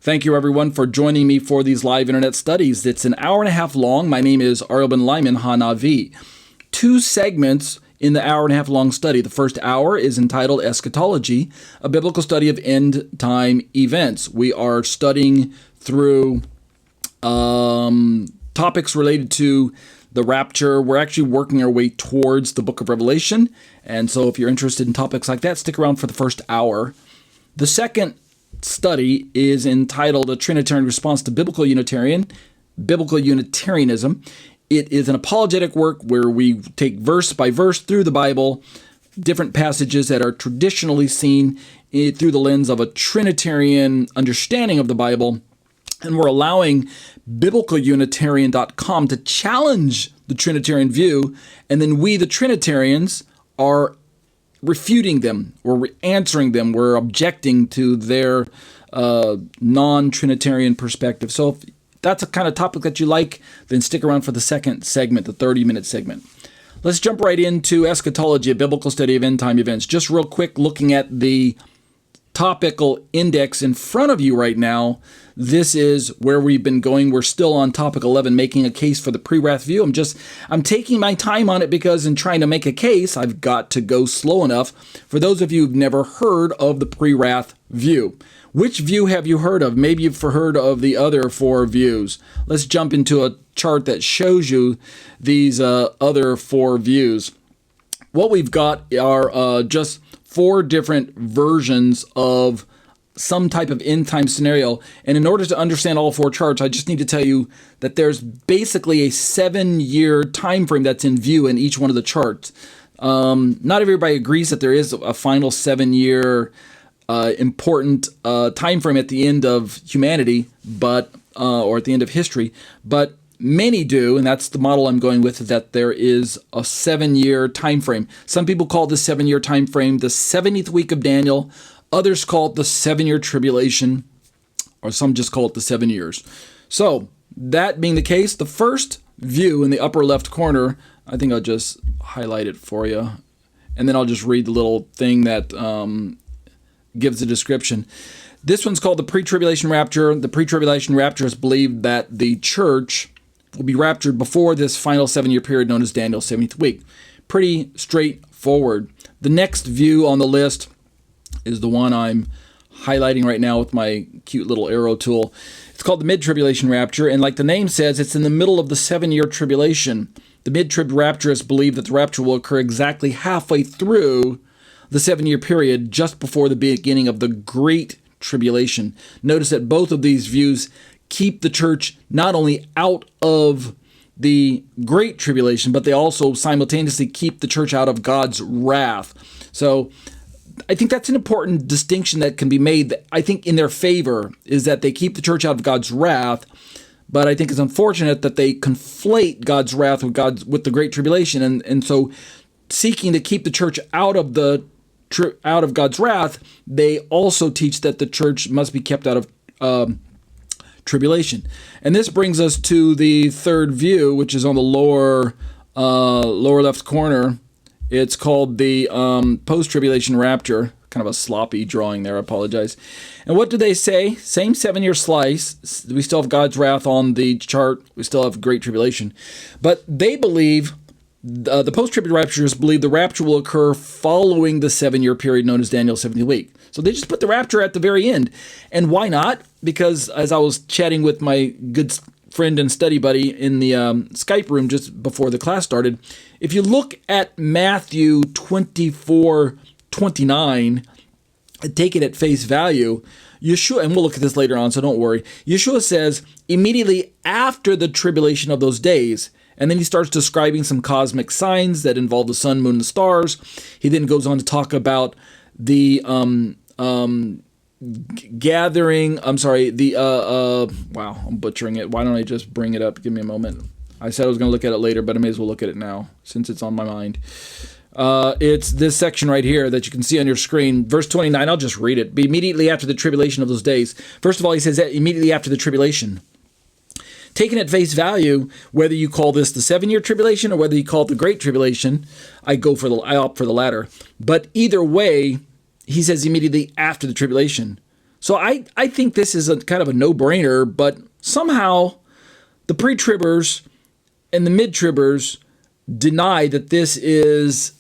Thank you, everyone, for joining me for these live internet studies. It's an hour and a half long. My name is Ariel ben-Lyman, HaNaviy. 2 segments in the hour and a half long study. The first hour is entitled Eschatology, a biblical study of end-time events. We are studying through topics related to the rapture. We're actually working our way towards the book of Revelation. And so if you're interested in topics like that, stick around for the first hour. The second study is entitled A Trinitarian Response to Biblical Unitarianism. It is an apologetic work where we take verse by verse through the Bible, different passages that are traditionally seen through the lens of a Trinitarian understanding of the Bible, and we're allowing biblicalunitarian.com to challenge the Trinitarian view, and then we, the Trinitarians, are refuting them, we're answering them, we're objecting to their non-Trinitarian perspective. So if that's a kind of topic that you like, then stick around for the second segment, the 30-minute segment. Let's jump right into Eschatology, a biblical study of end-time events. Just real quick, looking at the topical index in front of you right now, this is where we've been going. We're still on topic 11, making a case for the pre-wrath view. I'm taking my time on it because in trying to make a case, I've got to go slow enough. For those of you who've never heard of the pre-wrath view, which view have you heard of? Maybe you've heard of the other 4 views. Let's jump into a chart that shows you these other 4 views. What we've got are just 4 different versions of some type of end-time scenario. And in order to understand all 4 charts, I just need to tell you that there's basically a 7-year time frame that's in view in each one of the charts. Not everybody agrees that there is a final 7-year important time frame at the end of humanity, but or at the end of history, but many do, and that's the model I'm going with, that there is a 7-year time frame. Some people call the 7-year time frame the 70th week of Daniel. Others call it the 7-year tribulation, or some just call it the 7 years. So, that being the case, the first view in the upper left corner, I think I'll just highlight it for you, and then I'll just read the little thing that gives the description. This one's called the pre-tribulation rapture. The pre-tribulation rapturists believe that the church will be raptured before this final 7-year period known as Daniel's 70th week. Pretty straightforward. The next view on the list is the one I'm highlighting right now with my cute little arrow tool. It's called the mid-tribulation rapture, and like the name says, it's in the middle of the 7-year tribulation. The mid-trib rapturists believe that the rapture will occur exactly halfway through the 7-year period, just before the beginning of the Great Tribulation. Notice that both of these views keep the church not only out of the Great Tribulation, but they also simultaneously keep the church out of God's wrath. So I think that's an important distinction that can be made, that I think in their favor, is that they keep the church out of God's wrath, but I think it's unfortunate that they conflate God's wrath with the Great Tribulation, and so seeking to keep the church out of God's wrath, they also teach that the church must be kept out of tribulation. And this brings us to the third view, which is on the lower left corner. It's called the post-tribulation rapture. Kind of a sloppy drawing there, I apologize. And what do they say? Same 7-year slice. We still have God's wrath on the chart. We still have Great Tribulation. But they believe, the post-trib rapturists believe the rapture will occur following the 7-year period known as Daniel's 70th week. So they just put the rapture at the very end. And why not? Because as I was chatting with my good friend and study buddy in the Skype room just before the class started, if you look at Matthew 24:29, take it at face value, Yeshua, and we'll look at this later on, so don't worry, Yeshua says, immediately after the tribulation of those days, and then he starts describing some cosmic signs that involve the sun, moon, and stars. He then goes on to talk about the gathering, I'm butchering it. Why don't I just bring it up? Give me a moment. I said I was going to look at it later, but I may as well look at it now since it's on my mind. It's this section right here that you can see on your screen. Verse 29, I'll just read it. Be immediately after the tribulation of those days. First of all, he says that immediately after the tribulation. Taken at face value, whether you call this the 7-year tribulation or whether you call it the Great Tribulation, I opt for the latter. But either way, he says immediately after the tribulation. So I think this is a kind of a no-brainer, but somehow the pre-tribbers and the mid-tribbers deny that this is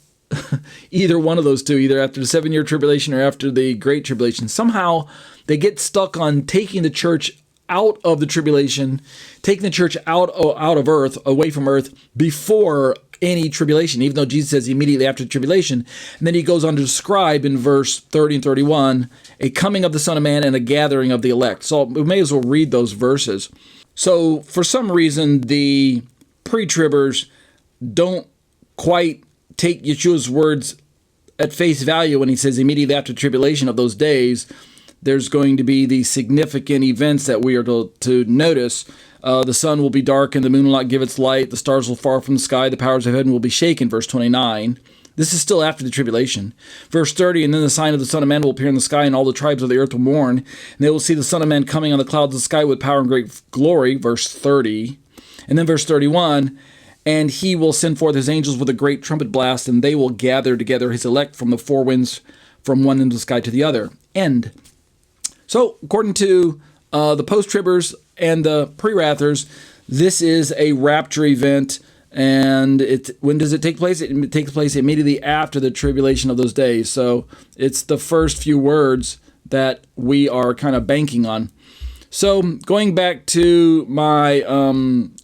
either one of those two, either after the 7-year tribulation or after the Great Tribulation. Somehow they get stuck on taking the church out of the tribulation, taking the church out of earth, away from earth, before any tribulation, even though Jesus says immediately after the tribulation. And then he goes on to describe in verse 30 and 31, a coming of the Son of Man and a gathering of the elect. So we may as well read those verses. So for some reason, the pre-tribbers don't quite take Yeshua's words at face value when he says immediately after tribulation of those days, there's going to be these significant events that we are to notice. The sun will be dark and the moon will not give its light. The stars will fall from the sky. The powers of heaven will be shaken. Verse 29. This is still after the tribulation. Verse 30, and then the sign of the Son of Man will appear in the sky, and all the tribes of the earth will mourn. And they will see the Son of Man coming on the clouds of the sky with power and great glory. Verse 30. And then verse 31, and he will send forth his angels with a great trumpet blast, and they will gather together his elect from the four winds, from one end of the sky to the other. End. So, according to the Posttribbers and the Prewrathers, this is a rapture event, and when does it take place? It takes place immediately after the tribulation of those days. So, it's the first few words that we are kind of banking on. So, going back to my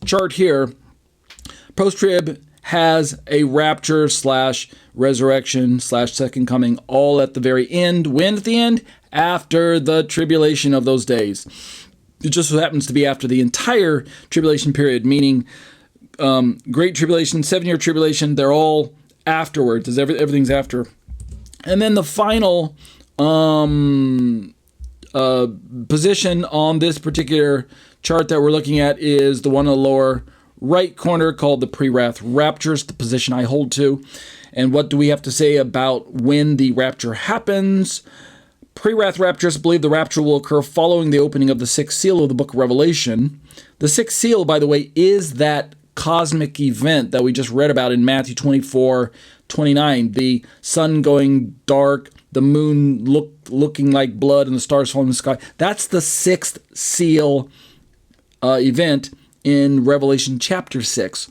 chart here, Posttrib has a rapture / resurrection / second coming all at the very end. When at the end? After the tribulation of those days. It just so happens to be after the entire tribulation period, meaning Great Tribulation, 7-year tribulation, they're all afterwards, as everything's after. And then the final position on this particular chart that we're looking at is the one in the lower right corner called the Prewrath Rapture, the position I hold to. And what do we have to say about when the rapture happens? Prewrath Rapturists believe the rapture will occur following the opening of the sixth seal of the book of Revelation. The sixth seal, by the way, is that cosmic event that we just read about in Matthew 24:29. The sun going dark, the moon looking like blood, and the stars falling in the sky. That's the sixth seal event in Revelation chapter 6.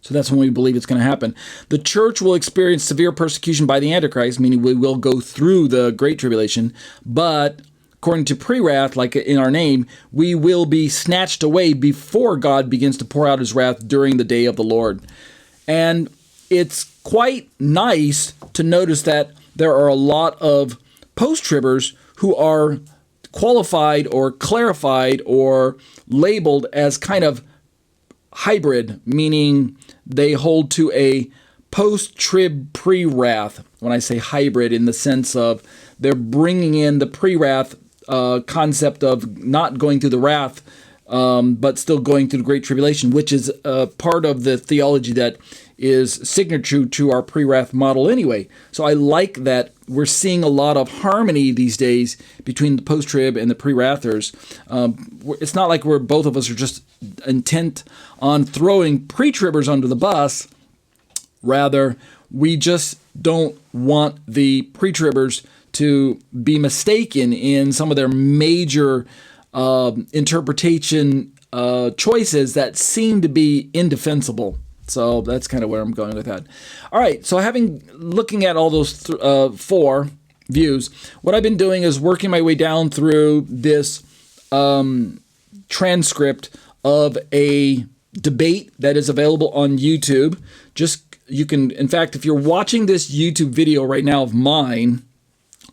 So that's when we believe it's going to happen. The church will experience severe persecution by the Antichrist, meaning we will go through the Great Tribulation. But according to Prewrath, like in our name, we will be snatched away before God begins to pour out his wrath during the day of the Lord. And it's quite nice to notice that there are a lot of post-tribbers who are qualified or clarified or labeled as kind of hybrid, meaning they hold to a post-trib pre-wrath. When I say hybrid, in the sense of they're bringing in the pre-wrath concept of not going through the wrath, but still going through the Great Tribulation, which is part of the theology that is signature to our pre-wrath model anyway. So I like that we're seeing a lot of harmony these days between the post-trib and the pre-wrathers. It's not like both of us are just intent on throwing pre-tribbers under the bus. Rather, we just don't want the pre-tribbers to be mistaken in some of their major interpretation choices that seem to be indefensible. So that's kind of where I'm going with that. All right, so looking at all those four views, what I've been doing is working my way down through this transcript of a debate that is available on YouTube. You can, in fact, if you're watching this YouTube video right now of mine,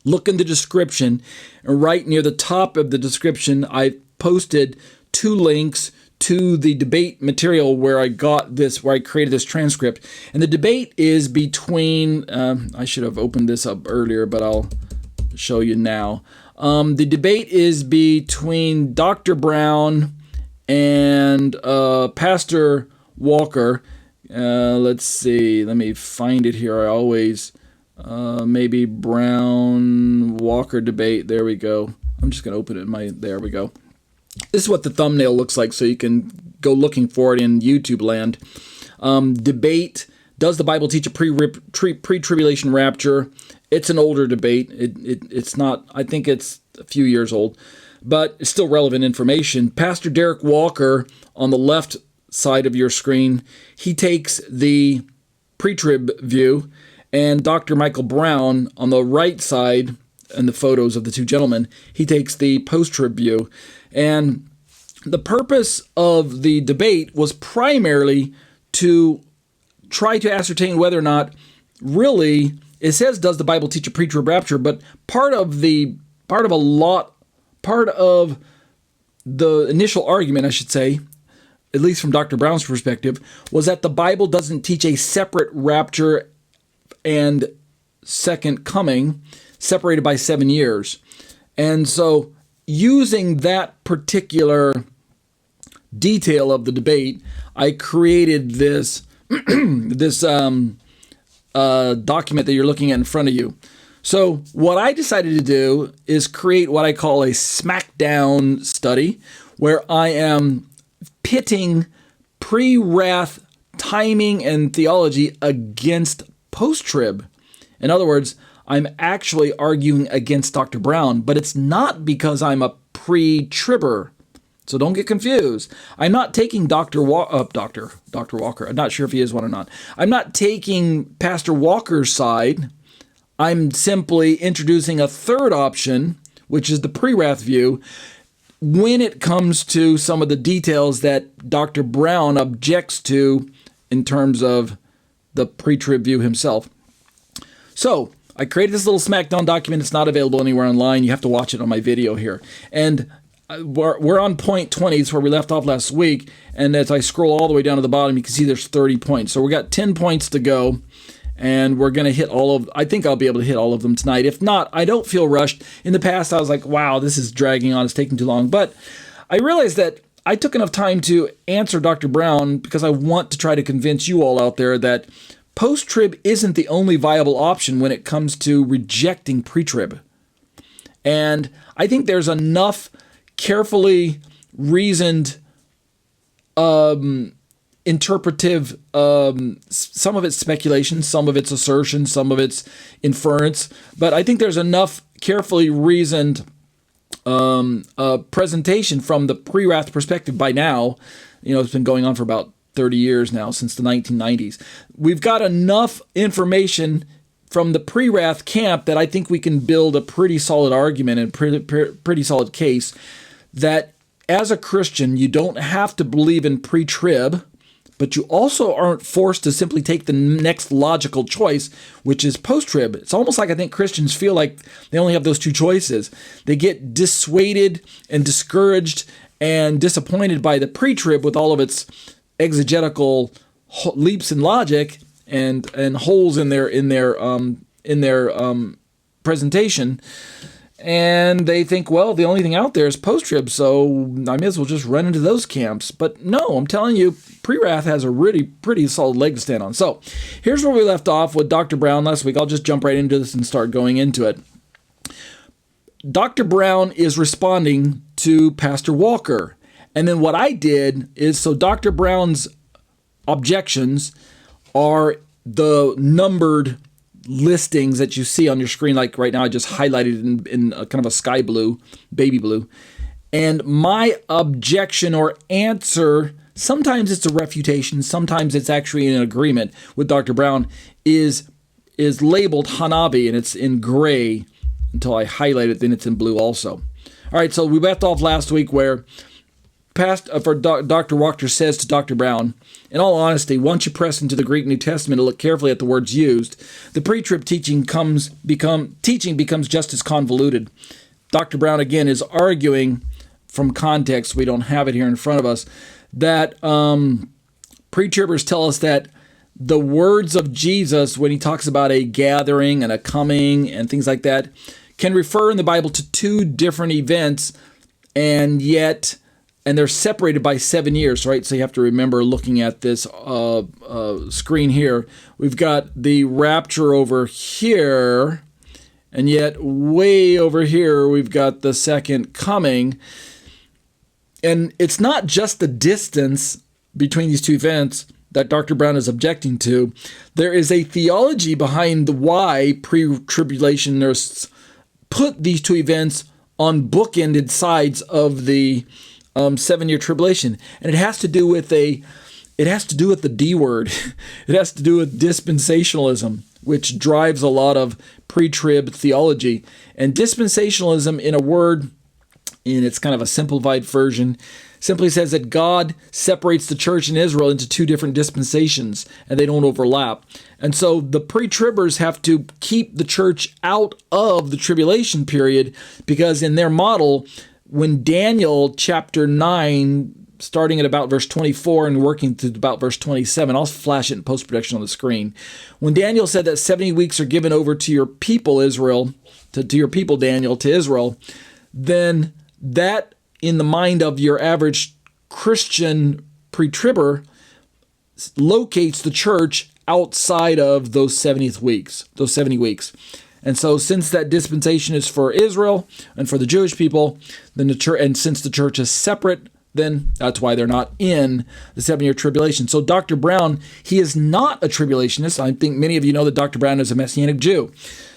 look in the description, and right near the top of the description, I posted 2 links to the debate material where I created this transcript. And the debate is between, I should have opened this up earlier, but I'll show you now. The debate is between Dr. Brown and Pastor Walker. Let's see, let me find it here. I always, maybe Brown Walker debate. There we go. I'm just going to open it there we go. This is what the thumbnail looks like, so you can go looking for it in YouTube land. Debate, does the Bible teach a pre-tribulation rapture? It's an older debate. It's not, I think it's a few years old, but it's still relevant information. Pastor Derek Walker on the left side of your screen, he takes the Pretrib view, and Dr. Michael Brown on the right side, and the photos of the two gentlemen, he takes the Posttrib view. And the purpose of the debate was primarily to try to ascertain whether or not really, it says, does the Bible teach a pre-trib rapture? But part of the initial argument, I should say, at least from Dr. Brown's perspective, was that the Bible doesn't teach a separate rapture and second coming, separated by 7 years. And so, using that particular detail of the debate, I created this document that you're looking at in front of you. So what I decided to do is create what I call a Smackdown study, where I am pitting pre-wrath timing and theology against post-trib. In other words, I'm actually arguing against Dr. Brown, but it's not because I'm a pre-tribber. So don't get confused. I'm not taking Dr. Walker. I'm not sure if he is one or not. I'm not taking Pastor Walker's side. I'm simply introducing a third option, which is the pre-wrath view, when it comes to some of the details that Dr. Brown objects to in terms of the pre-trib view himself. So I created this little Smackdown document. It's not available anywhere online. You have to watch it on my video here. And we're on point 20. It's where we left off last week. And as I scroll all the way down to the bottom, you can see there's 30 points. So we got 10 points to go. And we're going to hit I think I'll be able to hit all of them tonight. If not, I don't feel rushed. In the past, I was like, wow, this is dragging on. It's taking too long. But I realized that I took enough time to answer Dr. Brown because I want to try to convince you all out there that post-trib isn't the only viable option when it comes to rejecting pre-trib. And I think there's enough carefully reasoned interpretive, some of it's speculation, some of it's assertion, some of it's inference, but I think there's enough carefully reasoned presentation from the pre-wrath perspective by now. You know, it's been going on for about 30 years now, since the 1990s. We've got enough information from the pre-wrath camp that I think we can build a pretty solid argument and pretty solid case that as a Christian, you don't have to believe in pre-trib, but you also aren't forced to simply take the next logical choice, which is post-trib. It's almost like I think Christians feel like they only have those two choices. They get dissuaded and discouraged and disappointed by the pre-trib with all of its exegetical leaps in logic and holes in their presentation. And they think, well, the only thing out there is post-trib, so I may as well just run into those camps. But no, I'm telling you, pre-wrath has a really pretty solid leg to stand on. So here's where we left off with Dr. Brown last week. I'll just jump right into this and start going into it. Dr. Brown is responding to Pastor Walker. And then what I did is, so Dr. Brown's objections are the numbered listings that you see on your screen. Like right now, I just highlighted in a kind of a sky blue, baby blue. And my objection or answer, sometimes it's a refutation, sometimes it's actually an agreement with Dr. Brown, is labeled HaNaviy, and it's in gray until I highlight it, then it's in blue also. All right, so we left off last week where Dr. Walker says to Dr. Brown, in all honesty, once you press into the Greek New Testament and look carefully at the words used, the pre-trib teaching becomes just as convoluted. Dr. Brown, again, is arguing from context, we don't have it here in front of us, that pre-tribbers tell us that the words of Jesus, when he talks about a gathering and a coming and things like that, can refer in the Bible to two different events, and they're separated by 7 years, right? So you have to remember, looking at this screen here, we've got the rapture over here, and yet way over here we've got the second coming. And it's not just the distance between these two events, that Dr. Brown is objecting to, there is a theology behind why pre-tribulationists put these two events on bookended sides of the 7-year tribulation, and it has to do with the D word. It has to do with dispensationalism, which drives a lot of pre-trib theology. And dispensationalism, in a word, in its kind of a simplified version, simply says that God separates the church in Israel into two different dispensations, and they don't overlap. And so the pre-tribbers have to keep the church out of the tribulation period, because in their model, when Daniel chapter 9, starting at about verse 24 and working to about verse 27, I'll flash it in post-production on the screen. When Daniel said that 70 weeks are given over to your people, Israel, to your people, Daniel, to Israel, then that, in the mind of your average Christian pre-tribber, locates the church outside of those 70 weeks. And so since that dispensation is for Israel and for the Jewish people, then the church, and since the church is separate, then that's why they're not in the 7-year tribulation. So Dr. Brown, he is not a tribulationist. I think many of you know that Dr. Brown is a Messianic Jew.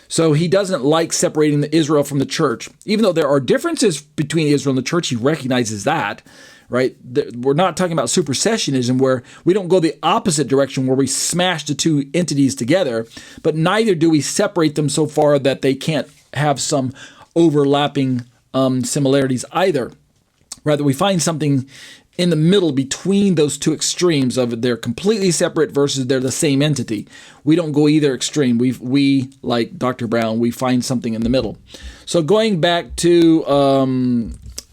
So he doesn't like separating the Israel from the church. Even though there are differences between Israel and the church, he recognizes that, right? We're not talking about supersessionism, where we don't go the opposite direction, where we smash the two entities together, but neither do we separate them so far that they can't have some overlapping similarities either. Rather, we find something in the middle between those two extremes of they're completely separate versus they're the same entity. We don't go either extreme. We like Dr. Brown, we find something in the middle. So going back to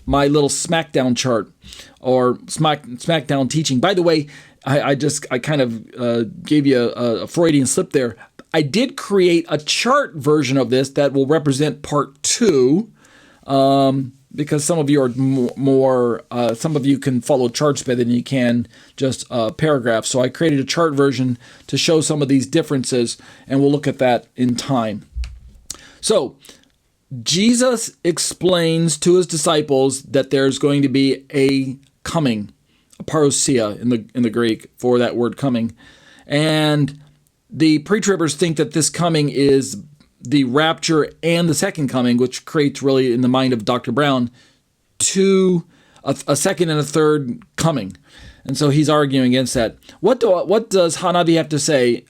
my little Smackdown chart, or Smackdown teaching. By the way, I kind of gave you a Freudian slip there. I did create a chart version of this that will represent part 2. Because some of you are more, some of you can follow charts better than you can just paragraphs. So I created a chart version to show some of these differences, and we'll look at that in time. So Jesus explains to his disciples that there's going to be a coming, a parousia in the Greek for that word coming. And the pre-tribbers think that this coming is the rapture and the second coming, which creates really, in the mind of Dr. Brown, a second and a third coming. And so he's arguing against that. What does HaNaviy have to say?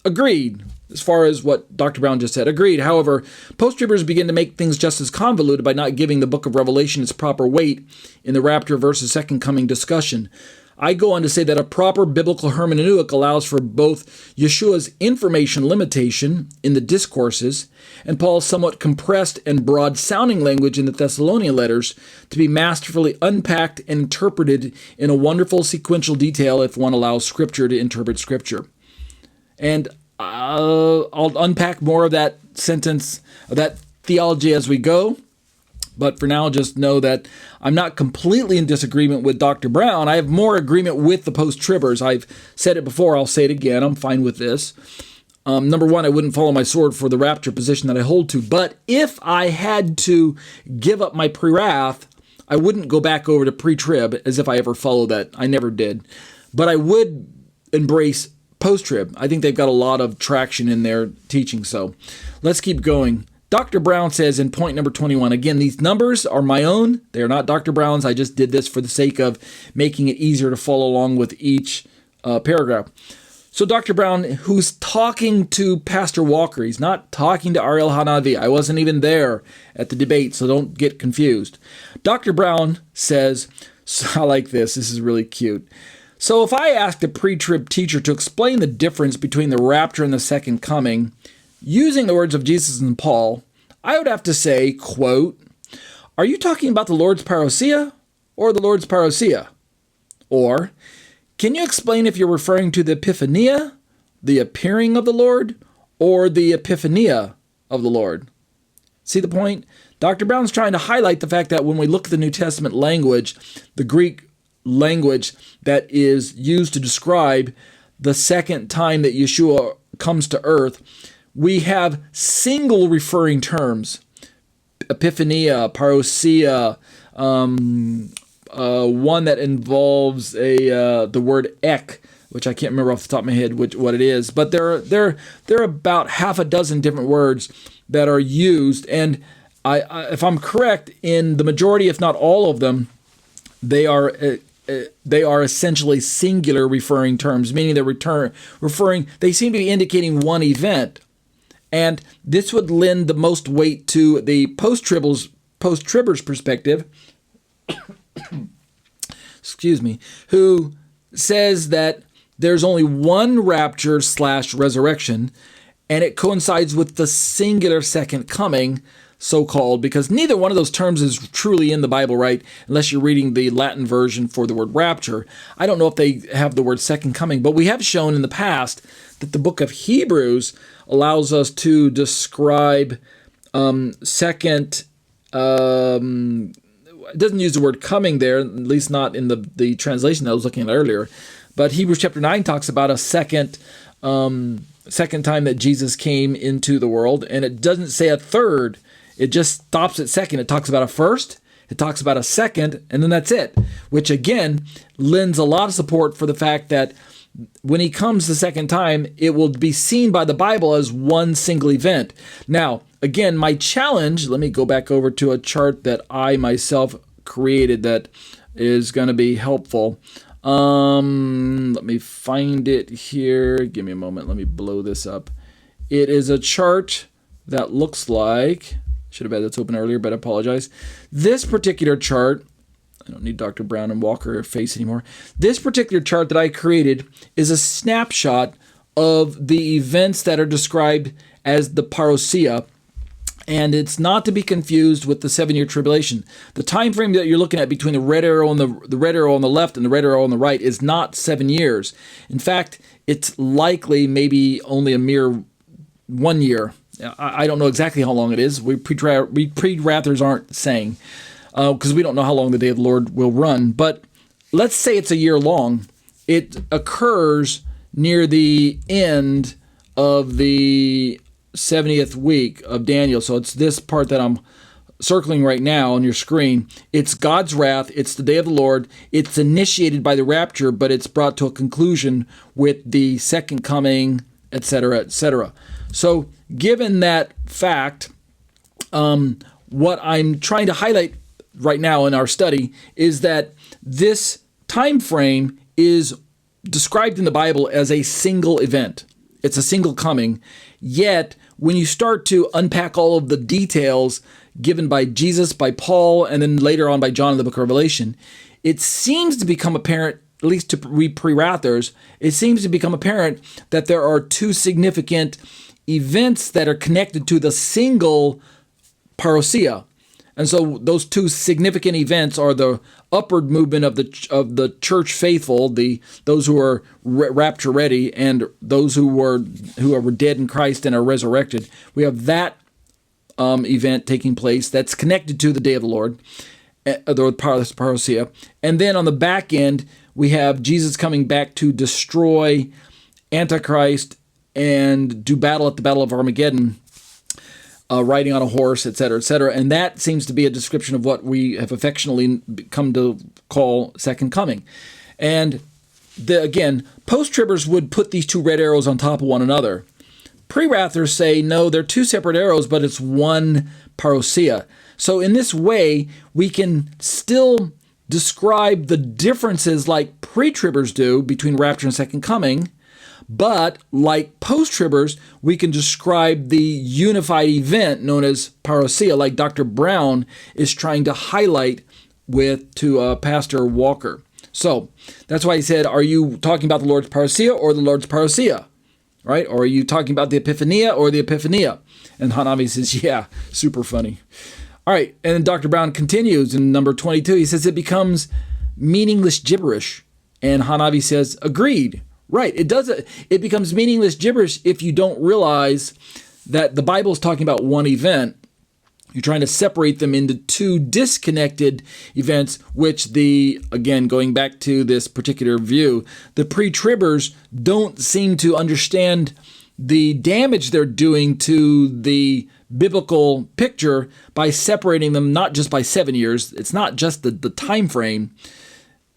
Agreed, as far as what Dr. Brown just said. Agreed. However, post-tribbers begin to make things just as convoluted by not giving the book of Revelation its proper weight in the rapture versus second coming discussion. I go on to say that a proper biblical hermeneutic allows for both Yeshua's information limitation in the discourses and Paul's somewhat compressed and broad-sounding language in the Thessalonian letters to be masterfully unpacked and interpreted in a wonderful sequential detail if one allows Scripture to interpret Scripture. And I'll unpack more of that sentence, of that theology as we go. But for now, just know that I'm not completely in disagreement with Dr. Brown. I have more agreement with the post-tribbers. I've said it before. I'll say it again. I'm fine with this. Number one, I wouldn't follow my sword for the rapture position that I hold to. But if I had to give up my pre-wrath, I wouldn't go back over to pre-trib as if I ever followed that. I never did. But I would embrace post-trib. I think they've got a lot of traction in their teaching. So let's keep going. Dr. Brown says in point number 21, again, these numbers are my own. They are not Dr. Brown's. I just did this for the sake of making it easier to follow along with each paragraph. So Dr. Brown, who's talking to Pastor Walker, he's not talking to Ariel HaNaviy. I wasn't even there at the debate, so don't get confused. Dr. Brown says, I like this. This is really cute. So if I asked a pre-trib teacher to explain the difference between the rapture and the second coming, using the words of Jesus and Paul, I would have to say, quote, are you talking about the Lord's parousia or the Lord's parousia? Or, can you explain if you're referring to the epiphania, the appearing of the Lord, or the epiphania of the Lord? See the point? Dr. Brown's trying to highlight the fact that when we look at the New Testament language, the Greek language that is used to describe the second time that Yeshua comes to earth, we have single referring terms, epiphania, parousia, one that involves the word ek, which I can't remember off the top of my head what it is, but there are about half a dozen different words that are used, and I if I'm correct, in the majority, if not all of them, they are essentially singular referring terms, meaning they seem to be indicating one event. And this would lend the most weight to the post-tribbers perspective, excuse me, who says that there's only one rapture / resurrection, and it coincides with the singular second coming, so-called, because neither one of those terms is truly in the Bible, right? Unless you're reading the Latin version for the word rapture. I don't know if they have the word second coming, but we have shown in the past that the book of Hebrews allows us to describe second. It doesn't use the word coming there, at least not in the translation that I was looking at earlier. But Hebrews chapter 9 talks about a second time that Jesus came into the world, and it doesn't say a third. It just stops at second. It talks about a first, it talks about a second, and then that's it, which again lends a lot of support for the fact that when he comes the second time, it will be seen by the Bible as one single event. Now, again, my challenge, let me go back over to a chart that I myself created that is going to be helpful. Let me find it here. Give me a moment. Let me blow this up. It is a chart that looks like, should have had this open earlier, but I apologize. This particular chart, I don't need Dr. Brown and Walker face anymore. This particular chart that I created is a snapshot of the events that are described as the Parousia, and it's not to be confused with the 7-year tribulation. The time frame that you're looking at between the red arrow and the red arrow on the left and the red arrow on the right is not 7 years. In fact, it's likely maybe only a mere 1 year. I don't know exactly how long it is. We Prewrathers aren't saying, because we don't know how long the day of the Lord will run. But let's say it's a year long. It occurs near the end of the 70th week of Daniel. So it's this part that I'm circling right now on your screen. It's God's wrath. It's the day of the Lord. It's initiated by the rapture, but it's brought to a conclusion with the second coming, etc., etc. So given that fact, what I'm trying to highlight right now in our study is that this time frame is described in the Bible as a single event. It's a single coming. Yet, when you start to unpack all of the details given by Jesus, by Paul, and then later on by John in the book of Revelation, it seems to become apparent, at least to we Prewrathers, it seems to become apparent that there are two significant events that are connected to the single Parousia. And so those two significant events are the upward movement of the church faithful, those who are rapture ready, and those who are dead in Christ and are resurrected. We have that event taking place that's connected to the day of the Lord, the Parousia. And then on the back end, we have Jesus coming back to destroy Antichrist and do battle at the Battle of Armageddon, riding on a horse, etc., etc. And that seems to be a description of what we have affectionately come to call second coming. And again, post-tribbers would put these two red arrows on top of one another. Prewrathers say, no, they're two separate arrows, but it's one Parousia. So in this way, we can still describe the differences like pre-tribbers do between rapture and second coming, but like post-tribbers, we can describe the unified event known as Parousia, like Dr. Brown is trying to highlight to Pastor Walker. So that's why he said, are you talking about the Lord's Parousia or the Lord's Parousia? Right? Or are you talking about the Epiphania or the Epiphania? And HaNaviy says, yeah, super funny. All right, and then Dr. Brown continues in number 22. He says it becomes meaningless gibberish. And HaNaviy says, agreed. Right, it does. It becomes meaningless gibberish if you don't realize that the Bible is talking about one event. You're trying to separate them into two disconnected events, which again, going back to this particular view, the pre-tribbers don't seem to understand the damage they're doing to the biblical picture by separating them not just by 7 years. It's not just the time frame.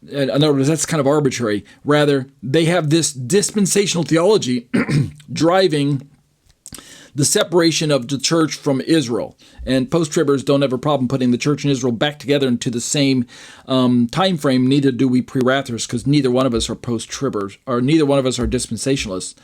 In other words, that's kind of arbitrary. Rather, they have this dispensational theology driving the separation of the church from Israel. And post-tribbers don't have a problem putting the church and Israel back together into the same time frame. Neither do we Prewrathers, because neither one of us are post-tribbers, or neither one of us are dispensationalists.